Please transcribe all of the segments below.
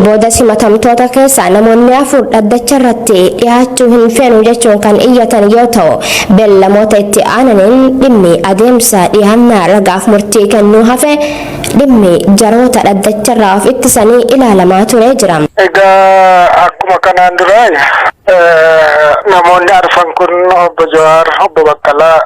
booda simatamtoota keessaa namoonni afur dhaddacha irratti dhiyaachuu hin feenu jechuun kan iyyatan yoo ta'u beellamoota itti aananiin dhimmi adeemsa dhiyaannaa ragaaf murtii kennuu hafe dhimmi jaroota dhaddacha irraa of ittisanii ilaalamaa ture jira. Egaa akkuma kanaan dura namoonni arfan kun obbo Jawaar, obbo Baqqalaa,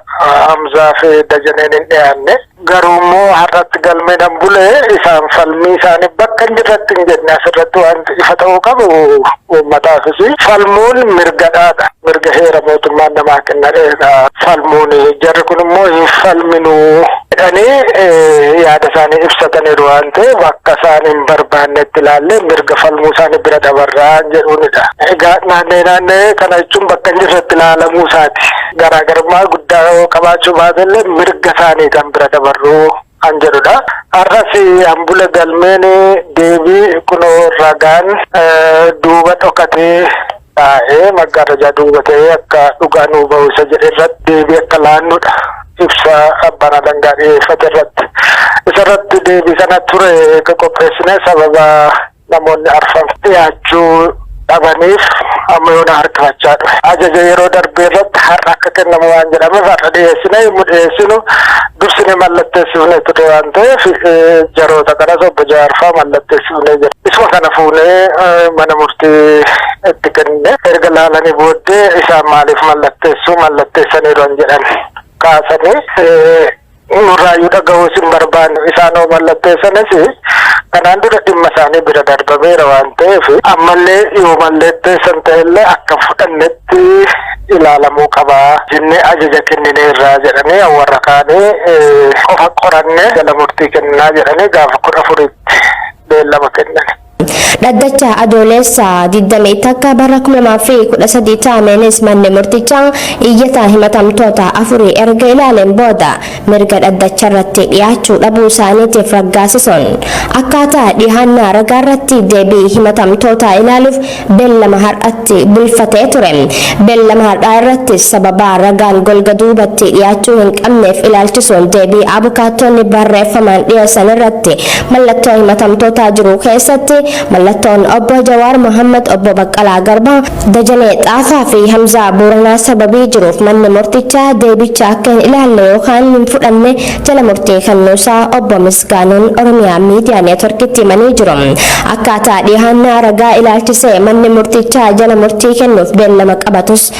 Hamzaa fi Dajaneen hin dhiyaanne. Garuu immoo har'atti galmeedhaan bulee isaan falmii isaanii bakka hin jirretti hin jenne asirratti wanti ifa ta'uu qabu uummataafis falmuun mirgadhaadha. Mirga heera mootummaan namaa kennadheedha. Falmuun jarri kun immoo hin falminuu jedhanii yaada isaanii ibsataniiru waan ta'eef akka isaan hin barbaannetti ilaallee mirga falmuu isaanii bira dabarraa jedhuunidha. Egaa naannee kana jechuun bakka hin jirretti ilaalamuu isaati. Garaagarummaa guddaa qabaachuu baatellee mirga isaanii kan bira dabarruu kan jedhudha. Har'as hambule galmeen deebii kunoo ragaan duuba dhokatee taa'ee maggaarrajaa duuba ta'ee akka dhugaa nuu ba'u isa jedhe irratti deebii akka laannudha. Ibsa abbaan alangaa dhiyeeffate irratti. Isarratti deebii sana ture qopheessine sababa namoonni arfan dhiyaachuu dhabaniif amma yoona harkifachaa dhufe. Ajaja yeroo darbee irratti har'a akka kennamu waan jedhameef har'a dhiyeessine yommuu dhiyeessinu dursine mallatteessifne ture waan ta'eef jaroota kanas obbo Jawaarfaa mallatteessifnee jira. Isuma kana fuunee mana murtii itti kenne erga laalanii booddee isaan maaliif mallatteessaniiru jedhan kaasanii nurraayyuu dhaga'uus hin barbaanne isaanoo mallatteessanis kanaan dura dhimma isaanii bira darbameera waan ta'eef ammallee yoo mallatteessan ta'ellee akka fudhannetti ilaalamuu qabaa jennee ajaja kennineerraa jedhanii warra kaanii qofa qorannee jala murtii kenninaa jedhanii gaafa 14tti beellama kennan. Dhaddacha adoolessa 20 takka bara 2013 taa'ameenis manni murtichaa iyyataa himatamtoota afurii erga ilaaleen booda mirga dhaddacha irratti dhiyaachuu dhabuu isaaniitiif raggaasisuun akkaataa dhiyaannaa ragaa irratti deebii himatamtoota ilaaluuf beellama har'atti bulfatee ture. Beellama har'aa irratti sababa ragaan golga duubatti dhiyaachuu hin qabneef ilaalchisuun deebii abukaatonni barreeffamaan dhiyeessan irratti mallattoo himatamtoota jiru keessatti mallattoon obbo Jawaar Muhammad, obbo Baqqalaa Garbaa, Dajanee Xaafaa fi Hamzaa Booranaa sababii jiruuf manni murtichaa deebicha akka hin ilaalle yookaan hin fudhanne jala murtii kennuusaa obbo Misgaanuun Oromiyaa Miidiyaa Neetworkitti himanii jiru. Akkaataa dhiyaannaa ragaa ilaalchisee manni murtichaa jala murtii kennuuf beellama qabatus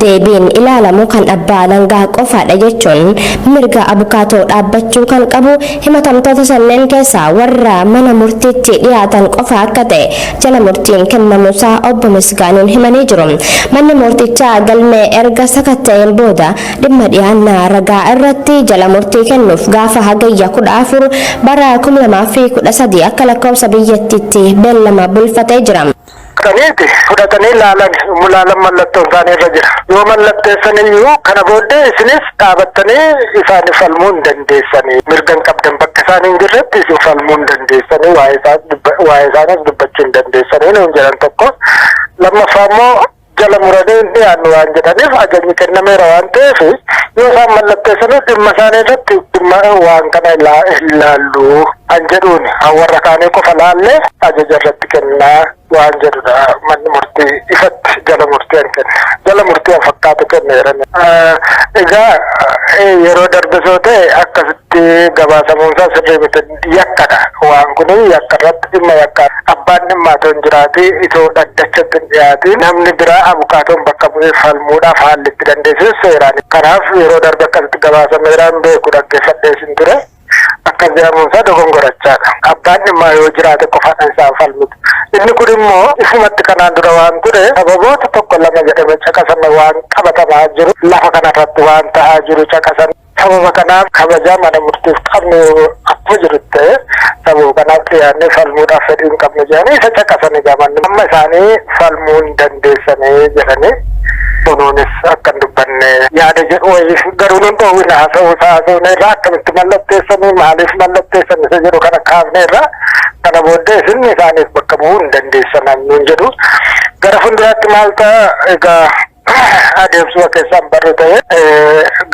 deebiin ilaalamu kan abbaa alangaa qofaadha jechuun mirga abukaatoo dhaabbachuu kan qabu himatamtoota sanneen keessaa warra mana murtiitti dhiyaatan qofa akka ta'e jala murtiin kennamuusaa obbo Misgaanuun himanii jiru. Manni murtichaa galmee erga sakatta'een booda dhimma dhiyaannaa ragaa irratti jala murtii kennuuf gaafa hagayya 14 bara 2013 akka lakkoofsa biyyattiitti beellama bulfatee jira. Kaniiti fudhatanii mulaalan mallattoon isaanii irra jira. Yoo mallatteessaniyyuu kana booddee isinis dhaabattanii isaan falmuu hin dandeessanii. Mirgan qabdan bakka isaan hin jirretti isin falmuu hin dandeessanii waa'ee isaaniis dubbachuu hin dandeessanii nuun jedhan tokko. Lammaffaa immoo jala muranii hin dhiyaannu waan jedhaniif ajajni kennameera waan ta'eef yoo isaan mallatteessanii dhimma isaanii irratti dhimma waan kana ilaallu an jedhuun warra kaanii qofa laallee ajaja irratti kennaa waan jedhudha. Manni murtii ifatti jala murtii hin kenne. Jala murtii fakkaatu kenneeran. Egaa yeroo darbe soo ta'e akkasitti gabaasamuunsaa sirrii miti yakkadha. Waan kun yakka irratti dhimma yakka. Abbaan dhimmaa otoo hin jiraati itoo dhaddachatti hin dhiyaati namni biraa abukaatoon bakka bu'ee falmuudhaaf haalli itti dandeessisu seeraan. Kanaaf yeroo darbe akkasitti gabaasameeraan beeku dhaggeeffadhees hin ture. Akkas jedhamuunsaa dogongorachaadha. Abbaan dhimmaa yoo jiraate qofaadhaan isaan falmitu. Inni kun immoo ifumatti kanaan dura waan ture sababoota tokko lama jedhame caqasame waan qabatamaa jiru lafa kanarratti waan ta'aa jiru caqasan sababa kanaaf kabajaa mana murtiif qabnu akkuma jirutti ta'e sababa kanaaf dhiyaannee falmuudhaaf fedhii hin qabne jedhanii isa caqasanii gamanni amma isaanii falmuu hin dandeessanii jedhanii kunuunis akka hin dubbanne yaada jedhu garuu nun dhoowwina haasa'uun irraa akkamitti mallatteessanii maaliif mallatteessan isa jedhu kana kaafne irraa kana booddee isin isaaniif bakka bu'uu hin dandeessan nuun jedhu gara fuulduraatti maal ta'a egaa adeemsuma keessaan barre ta'e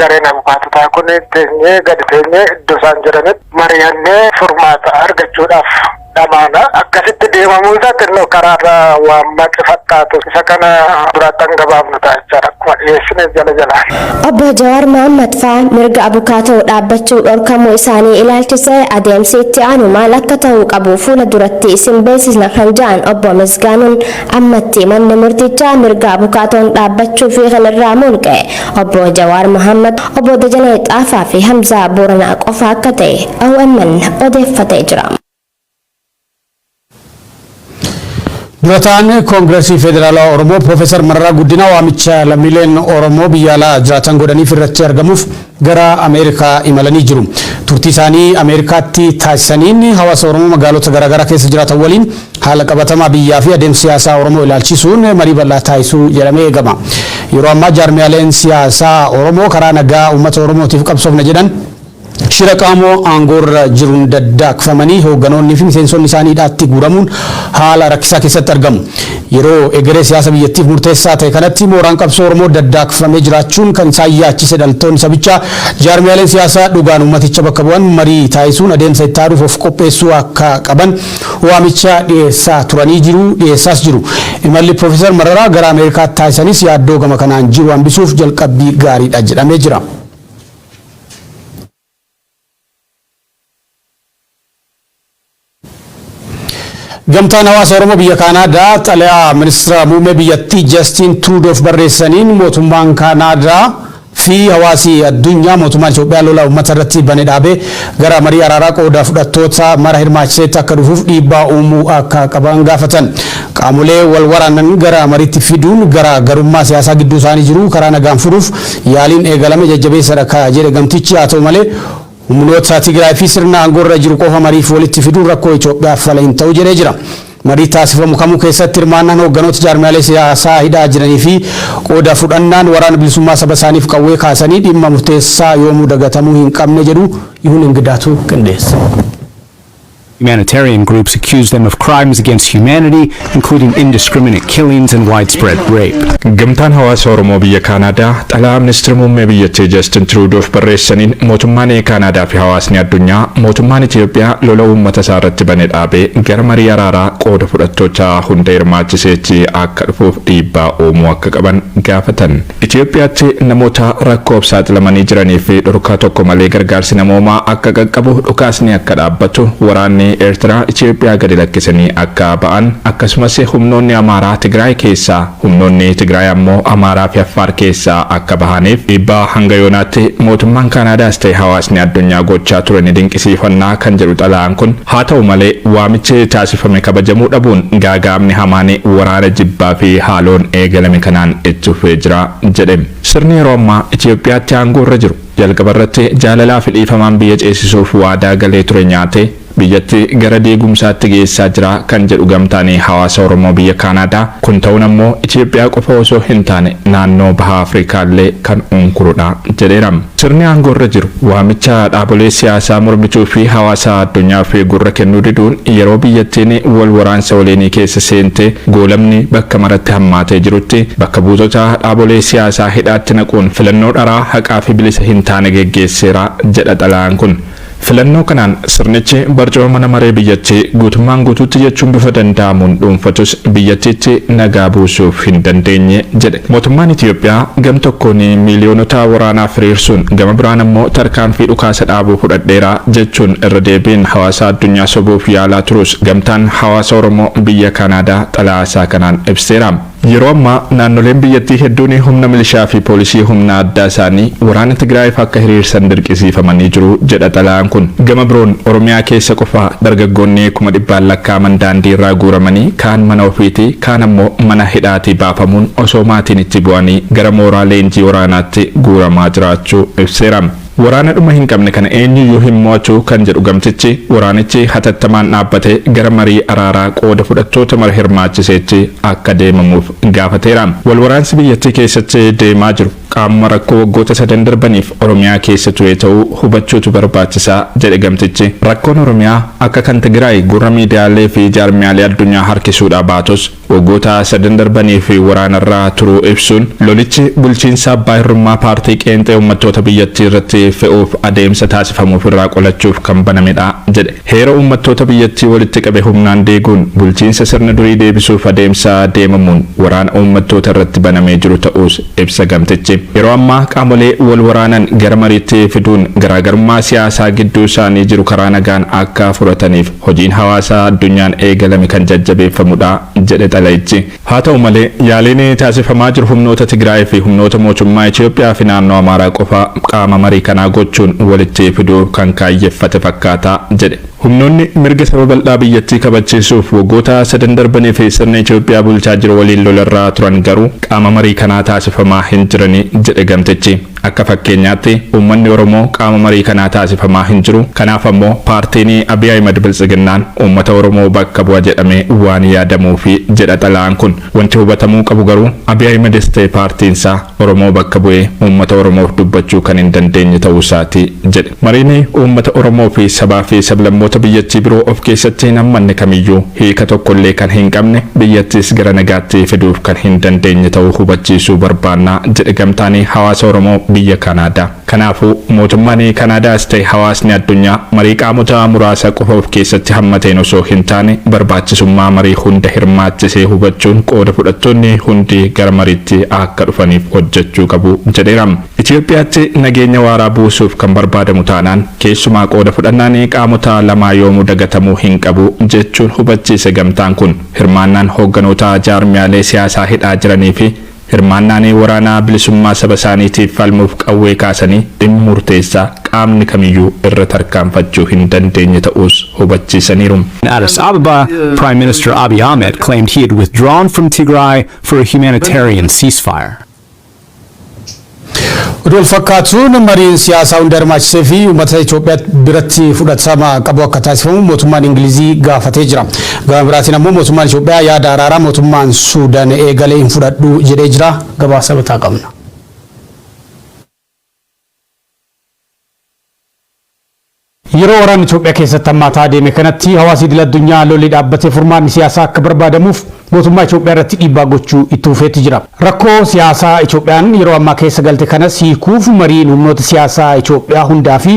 gareen abukaatotaa kun teenyee gadi teenyee iddoo isaan jiranitti mari'annee furmaata argachuudhaaf dhamaana akkasitti deemamuu isaatti innoo karaarra waan maqi fakkaatu isa kana durattan gabaabnu taa'ichaa akkuma dhiyeessineef jala jalaan. Obbo Jawaar Mohaammed faa mirga abukaatoo dhaabbachuu dhorkamuu isaanii ilaalchisee adeemsi itti aanu maal akka ta'uu qabu fuula duratti isin beeksisna kan jedhan obbo Misgaanuun ammatti manni murtichaa mirga abukaatoon dhaabbachuu fi kanarraa mulqe obbo Jawaar Mohaammed obbo Dajanee Xaafaa fi Hamzaa Booranaa qofa akka ta'e OMN odeeffatee jira. Durataan Koongireesii Federaalaa Oromoo Profeesar Mararaa Guddinaa waamicha lammiileen Oromoo biyya alaa jiraatan godhaniif irratti argamuuf gara Ameerikaa imalanii jiru. Turtii isaanii Ameerikaatti taasisaniin hawaasa Oromoo magaalota garaagaraa keessa jiraatan waliin haala qabatamaa biyyaa fi adeemsa siyaasaa Oromoo ilaalchisuun marii bal'aa taasisuu jedhamee eegama. Yeroo ammaa jaarmiyaaleen siyaasaa Oromoo karaa nagaa uummata Oromootiif qabsoofna jedhan shira qaamoo aangoorra jiruun daddaaqfamanii hoogganoonni fi miseensonni isaanii hidhaatti guuramuun haala rakkisaa keessatti argamu. Yeroo egeree siyaasa biyyattiif murteessaa ta'e kanatti mooraan qabsoo Oromoo daddaaqfamee jiraachuun kan isaan yaachise dhaltoonni sabichaa jaarmiyaaleen siyaasaa dhugaan uummaticha bakka bu'an marii taasisuun adeemsa itti aanuuf of qopheessuu akka qaban waamicha dhiyeessaas jiru. Imalli Profeesar Mararaa gara Ameerikaatti taasisanis yaaddoo gama kanaan jiru hambisuuf jalqabbii gaariidha jedhamee jira. Gamtaan hawaasa Oromoo biyya Kaanaadaa xalayaa ministeera muummee biyyattii Justin Trudeau'f barreessaniin mootummaan Kaanaadaa fi hawaasi addunyaa mootummaan Itoophiyaa lola uummata irratti bane dhaabee gara marii araaraa qooda fudhattoota mara hirmaachiseetti akka dhufuuf dhiibbaa uumuu akka qaban gaafatan. Qaamolee wal waraanan gara mariitti fiduun gara garummaa siyaasaa gidduu isaanii jiru karaa nagaan furuuf yaaliin eegalame jajjabeessadha ka jedhe gamtichi haa ta'u malee humnoota Tigraay fi sirna aangoorra jiru qofa mariif walitti fiduun rakkoo Itoophiyaaf fala hin ta'u jedhee jira. Marii taasifamu kamuu keessatti hirmaannaan hoogganoota jaarmiyaalee siyaasaa hidhaa jiranii fi qooda fudhannaan waraana bilisummaa saba isaaniif qawwee kaasanii dhimma murteessaa yoomuu dagatamuu hin qabne jedhu Yihuun Ingidaatu qindeessa. Humanitarian groups accuse them of crimes against humanity, including indiscriminate killings and widespread rape. Gamtaan hawaasa Oromoo biyya Kaanaadaa xalayaa ministeera muummee biyyattii Justin Trudeau'f barreessaniin mootummaan Kaanaadaa fi hawaasni addunyaa mootummaan Itoophiyaa lola uummata isaa irratti bane dhaabee gara marii araaraa qooda fudhattoota hunda hirmaachiseetti akka dhufuuf dhiibbaa uumuu akka qaban gaafatan. Itoophiyaatti namoota rakkoof saaxilamanii jiranii fi dhorkaa tokko malee gargaarsi namoomaa akka qaqqabu dhukaasni akka dhaabbatu waraanni Eertiraa Itoophiyaa gadi lakkisanii akka ba'an akkasumas humnoonni Amaaraa Tigraay keessaa humnoonni Tigraay ammoo Amaaraa fi Affaar keessaa akka bahaniif dhiibbaa hanga yoonaatti mootummaan Kaanaadaas ta'e hawaasni addunyaa gochaa ture ni dinqisiifannaa kan jedhu xalayaan kun haa ta'u malee waamichi taasifame kabajamuu dhabuun gaagaamni hamaan waraana jibbaa fi haaloon eegalame kanaan itti fufee jira jedhe. Sirni yeroo ammaa Itoophiyaatti aangoorra jiru jalqaba irratti jaalalaa fi dhiifamaan biyya ceesisuuf waadaa galee ture nyaate biyyatti gara deegumsaatti geessaa jira kan jedhu gamtaan hawaasa Oromoo biyya Kaanaadaa kun ta'uun ammoo Itoophiyaa qofa osoo hin taane naannoo baha Afrikaallee kan unkurudha jedheera. Sirni aangoorra jiru waamicha dhaabolee siyaasaa mormituu fi hawaasa addunyaaf gurra kennuu diduun yeroo biyyattiin wal waraansa waliinii keessa seente goolamni bakka maratti hammaatee jirutti bakka buutota dhaabolee siyaasaa hidhaatti naquun filannoo dharaa haqaa fi bilisa hin taane geggeesseera jedha xalayaan kun. Filannoo kanaan sirnichi barcuma mana maree biyyattii guutummaan guutuutti jechuun bifa danda'amuun dhuunfatus biyyattiitti nagaa buusuuf hin dandeenye jedhe. Mootummaan Itoophiyaa gam tokkoon miiliyoonota waraanaa firiirsuun gama biraan ammoo tarkaanfii dhukaasa dhaabuu fudhadheera jechuun irra deebiin hawaasa addunyaa sobuuf yaalaa turus gamtaan hawaasa Oromoo biyya Kaanaadaa xalaayaa kanaan ibseera. Yeroo ammaa naannoleen biyyattii hedduun humna milishaa fi poolisii humna addaa isaanii waraana Tigraayiif akka hiriirsan dirqisiifamanii jiru jedha xalayaan kun. Gama biroon Oromiyaa keessa qofa dargaggoonni 100,000 lakkaa'aman daandii irraa guuramanii kaan mana ofiitii kaan ammoo mana hidhaatii baafamuun osoo maatiin itti bu'anii gara mooraa leenjii waraanaatti guuramaa jiraachuu ibseera. Waraana dhuma hin qabne kana eenyuyyuu hin mo'atu kan jedhu gamtichi waraanichi hatattamaan dhaabbatee gara marii araaraa qooda fudhattoota mara hirmaachiseetti akka deemamuuf gaafateera. Wal waraansi biyyattii keessatti deemaa jiru qaama rakkoo waggoota 3 darbaniif Oromiyaa keessa ture ta'uu hubachuutu barbaachisaa jedhe gamtichi. Rakkoon Oromiyaa akka kan Tigraay gurra miidiyaalee fi jaarmiyaalee addunyaa harkisuudhaa baatus waggoota sadan darbanii fi waraanarraa turuu ibsuun lolichi bulchiinsa abbaa hirrummaa paartii qeenxee uummattoota biyyattii irratti fe'uuf adeemsa taasifamuuf irraa qolachuuf kan banamedha jedhe. Heera uummattoota biyyattii walitti qabe humnaan deeguun bulchiinsa sirna durii deebisuuf adeemsa deemamuun waraana uummattoota irratti banamee jiru ta'us ibsa gamtichi. Yeroo ammaa qaamolee wal waraanan gara mariitti fiduun garaagarummaa siyaasaa gidduu isaanii jiru karaa nagaan akka furataniif hojiin hawaasaa addunyaan eegalame kan jajjabeeffamudha jedhe xalayichi. Haa ta'u malee yaaliin taasifamaa jiru humnoota Tigraay fi humnoota mootummaa Itoophiyaa fi naannoo Amaaraa qofa qaama marii kanaa gochuun walitti fiduu kan kaayyeffate fakkaata jedhe. Humnoonni mirga saba bal'aa biyyattii kabachiisuuf waggoota sadan darbanii fi sirna Itoophiyaa bulchaa jiru waliin lolarraa turan garuu qaama marii kanaa taasifamaa hin jirani jedhe gamtichi. Akka fakkeenyaatti uummanni Oromoo qaama marii kanaa taasifamaa hin jiru. Kanaaf ammoo paartiin Abiy Ahmed Biltsiginnaan uummata Oromoo bakka bu'a jedhamee waan yaadamuufi jedha xalayaan kun. Wanti hubatamuu qabu garuu Abiy Ahmedis ta'e paartiinsaa Oromoo bakka bu'ee uummata Oromoof dubbachuu kan hin dandeenye ta'uusaati jedhe. Mariin uummata Oromoo fi sabaa fi sablammoota biyyattii biroo of keessatti hin hammanne kamiyyuu hiika tokkollee kan hin qabne biyyattis gara nagaatti fiduuf kan hin dandeenye ta'uu hubachiisuu barbaanna jedhe gamtaan hawaasa Oromoo biyya Kanaadaa. Kanaafuu mootummaan Kanaadaas ta'e hawaasni addunyaa marii qaamota muraasa qofa of keessatti hammateen osoo hin taane barbaachisummaa marii hunda hirmaachisee hubachuun qooda fudhattoonni hundi gara mariitti akka dhufaniif hojjechuu qabu jedheera. Itoophiyaatti nageenya waaraa buusuuf kan barbaadamu taanaan keessumaa qooda fudhannaan qaamota lamaa yoomuu dagatamuu hin qabu jechuun hubachiise gamtaan kun. Hirmaannaan hoogganoota jaarmiyaalee siyaasaa hidhaa jiranii fi hirmaannaan waraanaa bilisummaa saba isaaniitiif falmuuf qawwee kaasanii dhimma murteessaa qaamni kamiyyuu irra tarkaanfachuu hin dandeenye ta'us hubachiisaniiru. In Addis Ababa, Prime Minister Abiy Ahmed claimed he had withdrawn from Tigray for a humanitarian ceasefire. Oduu fakkaatuun mariin siyaasaa hunda hirmaachisee fi uummata Itoophiyaa biratti fudhatama qabu akka taasifamu mootummaan Ingilizii gaafatee jira. Gama biraatiin ammoo mootummaan Itoophiyaa yaada araaraa mootummaan Suudaan eegalee hin fudhadhu jedhee jira. Gabaasa bitaa qabna. Yeroo waraanni Itoophiyaa keessatti hammaataa deeme kanatti hawaasni idil addunyaa lolli dhaabbatee furmaanni siyaasaa akka barbaadamuuf mootummaa Itoophiyaa irratti dhiibbaa gochuu itti fufeetti jira. Rakkoo siyaasaa Itoophiyaan yeroo ammaa keessa galte kanas hiikuuf mariin humnoota siyaasaa Itoophiyaa hundaa fi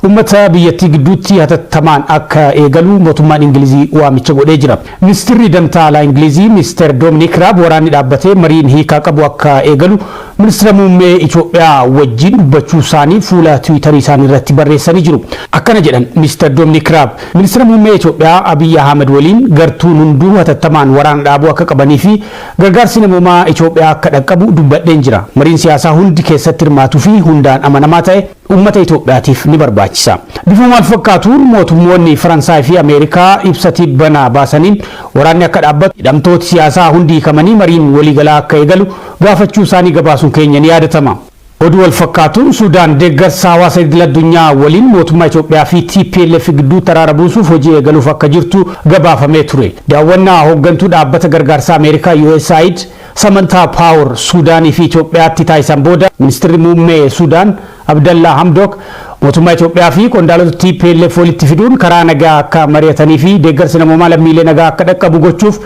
uummata biyyattii gidduutti hatattamaan akka eegalu mootummaan Ingilizii waamicha godhee jira. Ministeerri dantaa alaa Ingilizii Mr. Dominic Raab waraanni dhaabbatee mariin hiikaa qabu akka eegalu ministeera muummee Itoophiyaa wajjin dubbachuu isaanii fuula Tiwiitarii isaanii irratti barreessanii jiru. Akkana jedhan Mr. Dominic Raab ministeera muummee Itoophiyaa Abiy Ahmed waliin gartuun hunduu hatattamaan waraana dhaabuu akka qabanii fi gargaarsi namoomaa Itoophiyaa akka dhaqqabu dubbadheen jira. Mariin siyaasaa hundi keessatti hirmaatuu fi hundaan amanamaa ta'e ummata Itoophiyaatiif ni barbaachisa. Bifuma wal fakkaatuun mootummoonni Faransaay fi Ameerikaa ibsa tibbana baasaniin waraanni akka dhaabbatu hidhamtoota siyaasaa hundi hiikamanii mariin waliigalaa akka eegalu gaafachuu isaanii gabaasuun keenya ni yaadatama. Oduu wal fakkaatuun Suudaan deeggarsa hawaasa idil addunyaa waliin mootummaa Itoophiyaa fi TPLF gidduu taraara buusuuf hojii eegaluuf akka jirtu gabaafamee ture. Daawwannaa hooggantuu dhaabbata gargaarsaa Ameerikaa USAID Samantha Power Suudaanii fi Itoophiyaatti taasisan booda ministeerri muummee Suudaan Abdallah Hamdok mootummaa Itoophiyaa fi qondaalota TPLF walitti fiduun karaa nagaa akka mari'atanii fi deeggarsa namoomaa lammiilee nagaa akka dhaqqabu gochuuf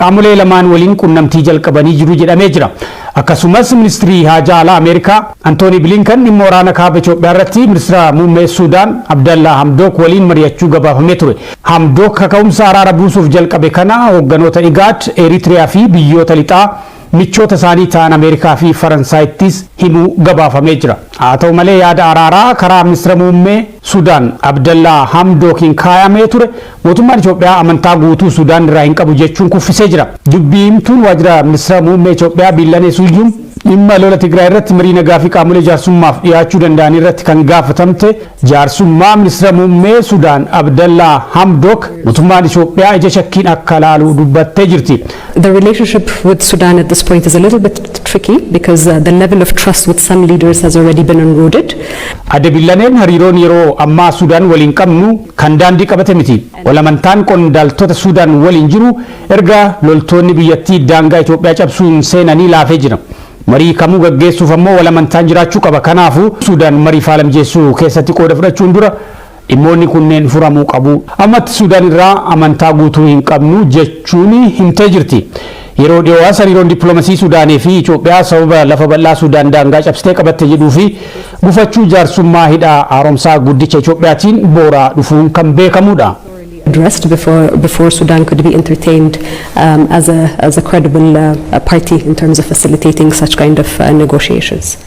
qaamolee lamaan waliin qunnamtii jalqabanii jiru jedhamee jira. Akkasumas ministeerri haajaa alaa Ameerikaa Antooni Blinken dhimma waraana kaaba Itoophiyaa irratti ministeera muummee Suudaan Abdallah Hamdok waliin mari'achuu gabaafamee ture. Hamdok kaka'umsa araara buusuuf jalqabe kana hoogganoota IGAD, Eritiriyaa fi biyyoota lixaa michoota isaanii ta'an Ameerikaa fi Faransaayittis himuu gabaafamee jira. Haa ta'u malee yaada araaraa karaa ministeera muummee Suudaan Abdallah Hamdokiin kaayamee ture mootummaan Itoophiyaa amantaa guutuu Suudaan irraa hin qabu jechuun kuffisee jira. Dubbii himtuun waajjira ministeera muummee Itoophiyaa Billanee Suyyum dhimma lola Tigraay irratti marii nagaa fi qaamolee jaarsummaaf dhiyaachuu danda'an irratti kan gaafatamte jaarsummaa ministeera muummee Suudaan Abdallah Hamdok mootummaan Itoophiyaa ija shakkiin akka laalu dubbattee jirti. The relationship with Sudan at this point is a little bit tricky because the level of trust with some leaders has already been eroded. Adde Billaneen hariiroon yeroo ammaa Suudaan waliin qabnu kan daandii qabate miti. Walamantaan qondaaltota Suudaan waliin jiru erga loltoonni biyyattii daangaa Itoophiyaa cabsuun seenanii laafee jira. Marii kamuu gaggeessuuf ammoo walamantaan jiraachuu qaba. Kanaafuu Suudaan marii faalamjeessuu keessatti qooda fudhachuun dura dhimmoonni kunneen furamuu qabu. Ammatti Suudaan irraa amantaa guutuu hin qabnu jechuun himtee jirti. yeroo dhiyoo hariiroon dippiloomasii Suudaanii fi Itoophiyaa sababa lafa bal'aa Suudaan daangaa cabsitee qabatte jedhuu fi gufachuu jaarsummaa hidhaa haaromsaa guddicha Itoophiyaatiin booraa dhufuun kan beekamudha. Addressed before Sudan could be entertained as a credible party in terms of facilitating such kind of negotiations.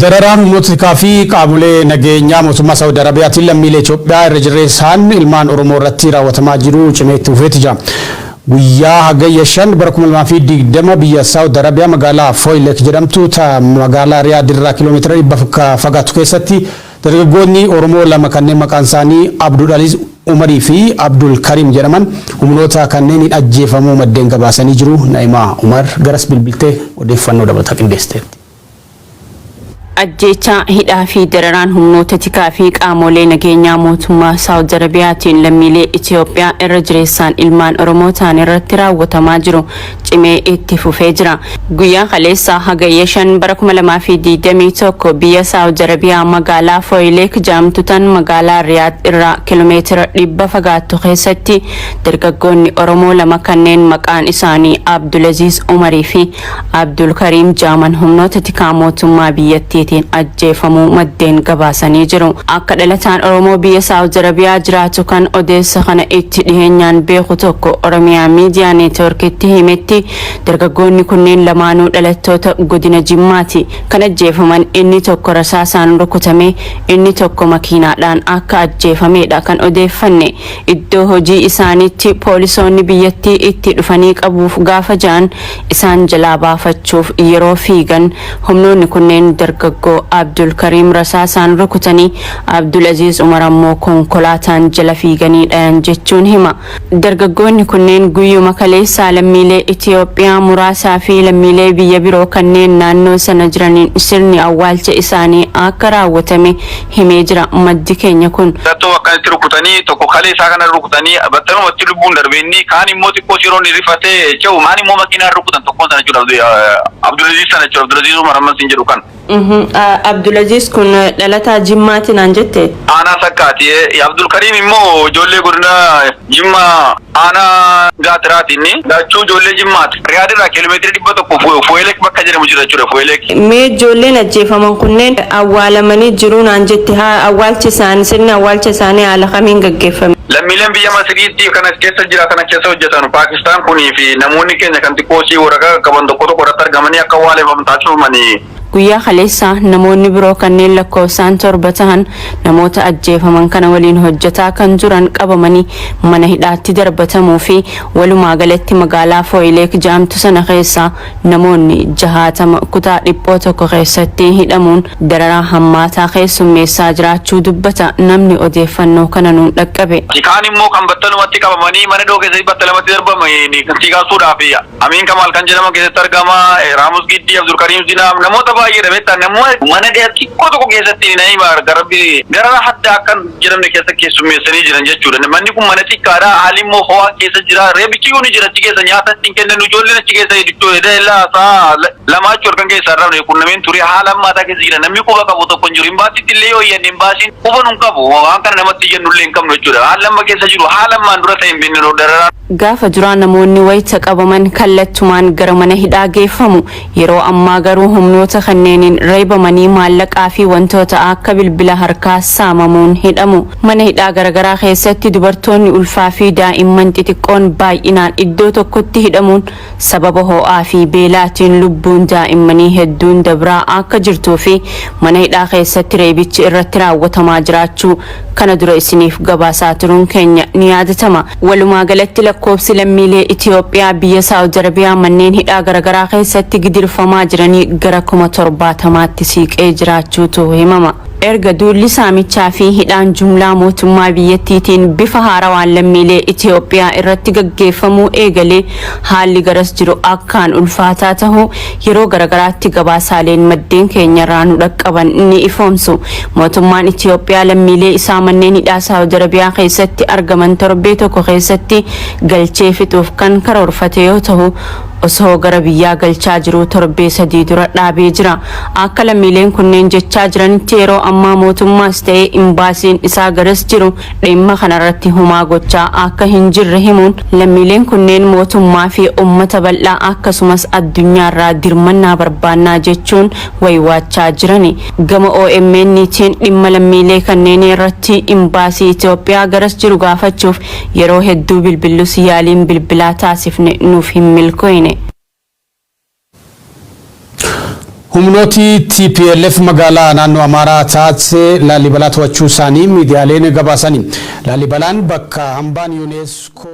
Dararaan humnoota fi qaamolee nageenyaa mootummaa Saawud Arabiyaatiin lammiilee Itoophiyaa irra jireessaan ilmaan Oromoo irratti raawwatamaa jiru cimeetti dhufeeti jira. Guyyaa hagayya 5 bara 2020 biyya Saawud Arabiyaa magaalaa Foylek jedhamtu magaalaa Riyaad irraa kiiloomeetira 100 fagaatu keessatti dargaggoonni Oromoo lama kanneen maqaan isaanii Abdul Aziz Umarii fi Abdul Karim jedhaman humnoota kanneen ajjeefamuu maddeen gabaasanii jiru. Naimaa Umar garas bilbiltee odeeffannoo dabalataa qindeessiteetti. Ajjecha hidhaa fi dararaan humnoota tikaa fi qaamolee nageenyaa mootummaa Saawud Arabiyaatiin lammiilee Itoophiyaa irra jireessaan ilmaan Oromoo ta'an irratti raawwatamaa jiru cimee itti fufee jira. Guyyaa kaleessaa hagayya 5 bara 2021 biyya Saawud Arabiyaa magaalaa Foylek jedhamtutan magaalaa Riyaad irraa kiiloomeetira 100 fagaattu keessatti dargaggoonni Oromoo lama kanneen maqaan isaanii Abdul Aziz Umarii fi Abdul Karim jedhaman humnoota tikaa mootummaa biyyattii ajjeefamuu maddeen gabaasanii jiru. Akka dhalataan Oromoo biyya Saawud Arabiyaa jiraatu kan odeessa kana itti dhiheenyaan beeku tokko Oromiyaa miidiyaa neetworkitti himetti dargaggoonni kunneen lamaanuu dhalattoota godina Jimmaati. Kan ajjeefaman inni tokko rasaasaan rukutame inni tokko makiinaadhaan akka ajjeefamedha kan odeeffanne. Iddoo hojii isaaniitti poolisoonni biyyattii itti dhufanii qabuuf gaafa ja'an isaan jalaa baafachuuf yeroo fiigan humnoonni kunneen dargaggoonni Abdul Karim rasaasaan rukutanii Abdul Aziz Umar ammoo konkolaataan jala fiiganii dhayan jechuun hima. Dargaggoonni kunneen guyyuma kaleessaa lammiilee Itoophiyaa muraasaa fi lammiilee biyya biroo kanneen naannoo sana jiraniin sirni awwaalcha isaanii akka raawwatame himee jira maddi keenya kun. Tattoo akkanitti rukutanii tokko kaleessaa kana rukutanii battalumatti lubbuun darbeenni kaan immoo xiqqoo siroon rifatee ce'u maan immoo makiinaan rukutan tokkoon sana jechuudha. Abdul Aziz sana jechuudha. Abdul Aziz Umar ammas hin jedhu kan. Abdul Aziz kun dhalataa Jimmaati naan jette. Aanaa sakkaati. Abdul Karim immoo ijoollee godina Jimmaa aanaa Gaatiraatiin lachuu ijoollee Jimmaati. Riyaad irraa kiiloomeetira 100 Foylek bakka jedhamu jira jechuudha Foylek. Mee ijoolleen ajjeefaman kunneen awwaalamanii jiru naan jette awwaalchi isaanii sirni awwaalcha isaanii haala kamiin gaggeeffame? Lammiileen biyya Masiriitti kanas keessa jira kana keessa hojjetan Paakistaan kunii fi namoonni keenya kan xiqqoosii waraqaa qaban tokko irratti argamanii akka awwaaleeffaman taasifamanii. Guyyaa kaleessaa namoonni biroo kanneen lakkoofsaan 7 ta'an namoota ajjeefaman kana waliin hojjetaa kan jiran qabamanii mana hidhaatti darbatamuu fi walumaa galatti magaalaa Foylek jedhamtu sana keessaa namoonni 60 kutaa dhiphoo tokko keessatti hidhamuun dararaa hammaataa keessummeessaa jiraachuu dubbata namni odeeffannoo kana nuun dhaqqabe. Kaan immoo kan battalumatti qabamanii mana dhoo keessatti battalumatti darbamanii kan sigaasuudhaaf Amiin Kamaal kan jedhaman keessatti argama. Raamus Giddii, Abdul Karim Zinaam namoota baay'ee dhabeetta namoota mana xiqqoo tokko keessatti gara hadda akkan jedhamne keessa keessummeessanii jiran jechuudha. Manni kun mana xiqqaadha. Haalli immoo ho'aa keessa jira. Reebichi kun jira achi keessa nyaata ittiin kennan ijoolleen achi keessa lamaa achi organ keessa irraa qunnameen ture haala ammaataa keessa jira. Namni quba qabu tokko hin jiru. Imbaasitti illee yoo iyyanne imbaasiin quba nun qabu. Waan kana namatti iyyannullee hin qabnu jechuudha. Haala amma keessa jiru haala ammaan dura ta'e hin beekne dararaan. Gaafa duraa namoonni wayita qabaman kallattumaan gara mana hidhaa geeffamu. Yeroo ammaa garuu humnoota kanneeniin reebamanii maallaqaa fi wantoota akka bilbila harkaa saamamuun hidhamu. Mana hidhaa garagaraa keessatti dubartoonni ulfaa fi daa'imman xixiqqoon baay'inaan iddoo tokkotti hidhamuun sababa ho'aa fi beelaatiin lubbuun daa'immanii hedduun dabraa akka jirtuu fi mana hidhaa keessatti reebichi irratti raawwatamaa jiraachuu kana dura isiniif gabaasaa turuun keenya ni yaadatama. Walumaa galatti lakkoofsi lammiilee Itoophiyaa biyya Saawud Arabiyaa manneen hidhaa garagaraa keessatti gidirfamaa jiranii gara 70,000tti siiqee jiraachuutu himama. Erga duulli saamichaa fi hidhaan jumlaa mootummaa biyyattiitiin bifa haarawaan lammiilee Itoophiyaa irratti gaggeeffamuu eegalee haalli garas jiru akkaan ulfaataa ta'uu yeroo garagaraatti gabaasaaleen maddeen keenyarraa nu dhaqqaban ni ifoomsu. Mootummaan Itoophiyaa lammiilee isaa manneen hidhaa Saawud Arabiyaa keessatti argaman torbee tokko keessatti galchee fixuuf kan karoorfate yoo ta'u osoo gara biyyaa galchaa jiru torbee sadii dura dhaabee jira. Akka lammiileen kunneen jechaa jiranitti yeroo ammaa mootummaas ta'ee imbaasiin isaa garas jiru dhimma kanarratti humaa gochaa akka hin jirre himuun lammiileen kunneen mootummaa fi uummata bal'aa akkasumas addunyaarraa dirmannaa barbaannaa jechuun waywaachaa jirani. Gama OMN'tiin dhimma lammiilee kanneen irratti imbaasii Itoophiyaa garas jiru gaafachuuf yeroo hedduu bilbilus yaaliin bilbilaa taasifne nuuf hin milkooyne. Humnooti TPLF magaalaa naannoo Amaaraa taatee Laalibalaa to'achuu isaanii miidiyaaleen gabaasanii. Laalibalaan bakka hambaan UNESCO